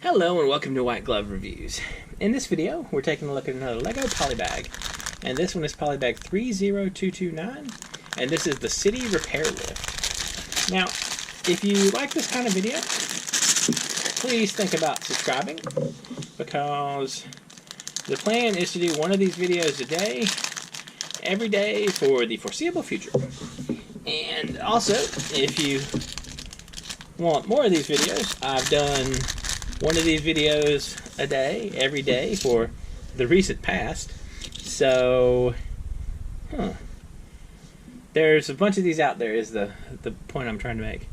Hello and welcome to White Glove Reviews. In this video, we're taking a look at another LEGO Polybag. And this one is Polybag 30229, and this is the City Repair Lift. Now, if you like this kind of video, please think about subscribing, because the plan is to do one of these videos a day, every day for the foreseeable future. And also, if you want more of these videos, I've done one of these videos a day, every day for the recent past. So, there's a bunch of these out there is the point I'm trying to make.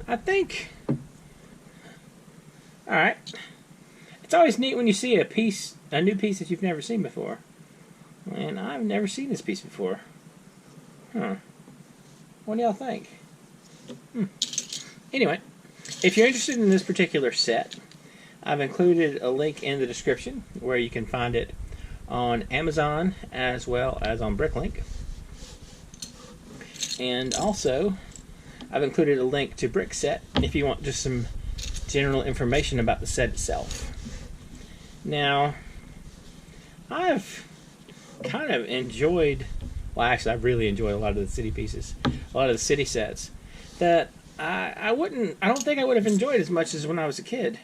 I think, alright, it's always neat when you see a new piece that you've never seen before. And I've never seen this piece before. What do y'all think? Anyway, if you're interested in this particular set, I've included a link in the description where you can find it on Amazon as well as on Bricklink. And also, I've included a link to Brickset if you want just some general information about the set itself. Now, I've kind of enjoyed, well actually I've really enjoyed a lot of the city pieces, a lot of the city sets that I don't think I would have enjoyed as much as when I was a kid.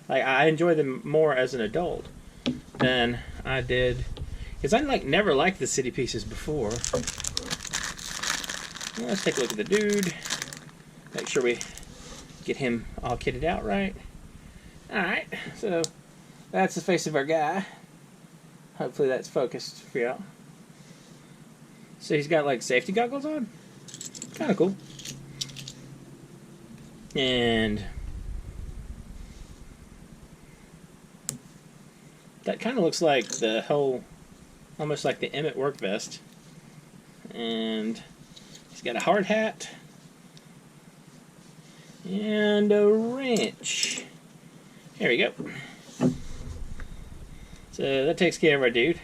Like, I enjoy them more as an adult than I did, because I never liked the city pieces before. Let's take a look at the dude. Make sure we get him all kitted out right. Alright, so that's the face of our guy. Hopefully that's focused for y'all. So he's got like safety goggles on. Kind of cool. And that kind of looks like the whole, almost like the Emmett work vest. And he's got a hard hat and a wrench. There we go. So that takes care of our dude.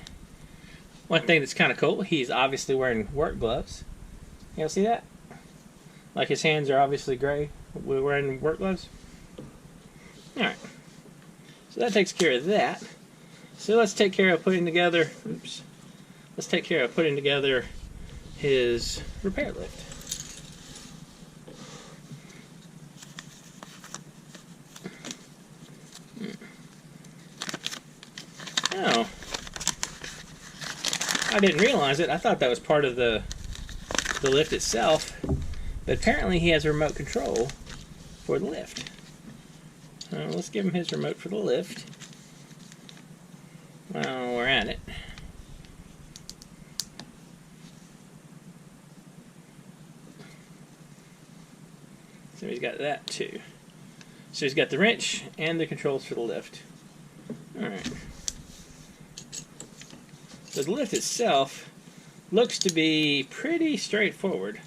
One thing that's kind of cool, he's obviously wearing work gloves. Y'all see that? Like, his hands are obviously gray. We're wearing work gloves. Alright. So that takes care of that. So let's take care of putting together, let's take care of putting together his repair lift. Oh. I didn't realize it. I thought that was part of the lift itself. But apparently he has a remote control for the lift. Let's give him his remote for the lift while we're at it. So he's got that too. So he's got the wrench and the controls for the lift. Alright. So the lift itself looks to be pretty straightforward.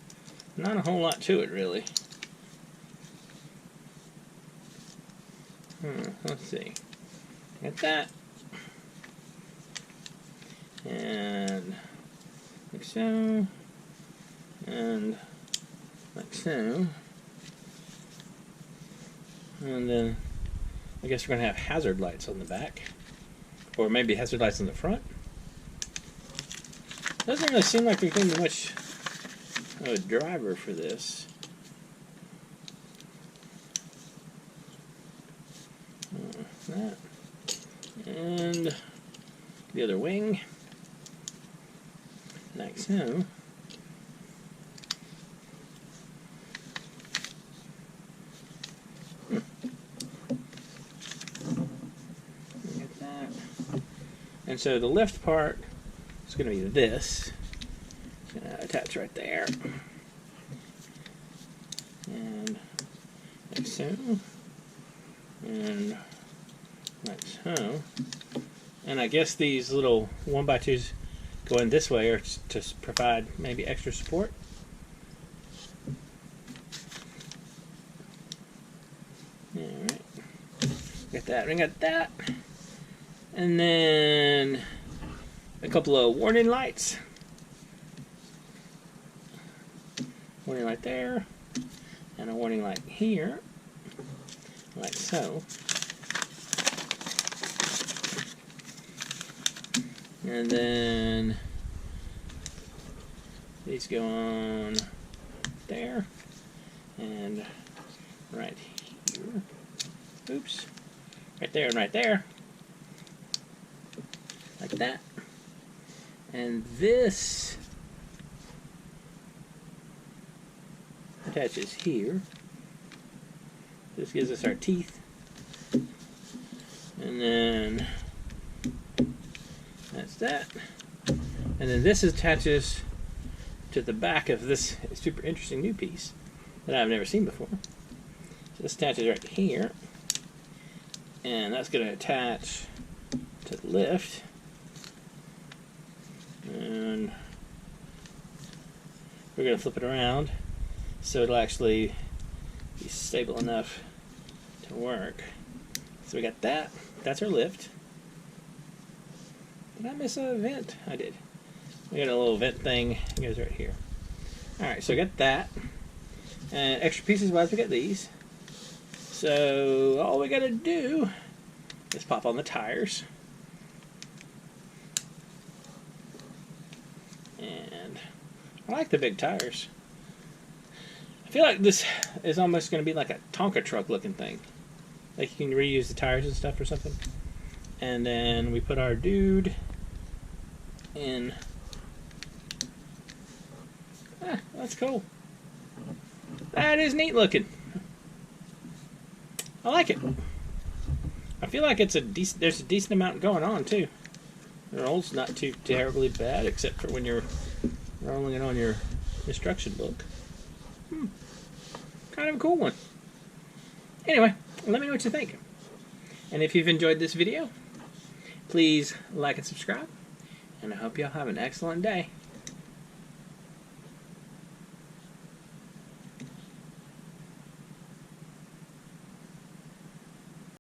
Not a whole lot to it, really. Let's see. Got that. And like so. And like so. And then I guess we're going to have hazard lights on the back. Or maybe hazard lights on the front. Doesn't really seem like there's going to be much of a driver for this. That. And the other wing. Like so. Get that. And so the lift part is going to be this. It's going to attach right there. And like so. And like so. And I guess these little 1x2s going this way are to provide maybe extra support. Alright. Got that. We got that. And then a couple of warning lights. Warning light there. And a warning light here. Like so. And then these go on there and right here. Oops. Right there and right there. Like that. And this attaches here. This gives us our teeth. And then that's that. And then this attaches to the back of this super interesting new piece that I've never seen before. So this attaches right here. And that's going to attach to the lift. And we're going to flip it around so it'll actually be stable enough to work. So we got that. That's our lift. Did I miss a vent? I did. We got a little vent thing. It goes right here. Alright, so I got that. And extra pieces wise, we got these. So all we got to do is pop on the tires. And I like the big tires. I feel like this is almost going to be like a Tonka truck looking thing. Like you can reuse the tires and stuff or something. And then we put our dude in. Ah, that's cool. That is neat looking. I like it. I feel like it's there's a decent amount going on too. The roll's not too terribly bad, except for when you're rolling it on your instruction book. Kind of a cool one. Anyway, let me know what you think. And if you've enjoyed this video, please like and subscribe. And I hope y'all have an excellent day.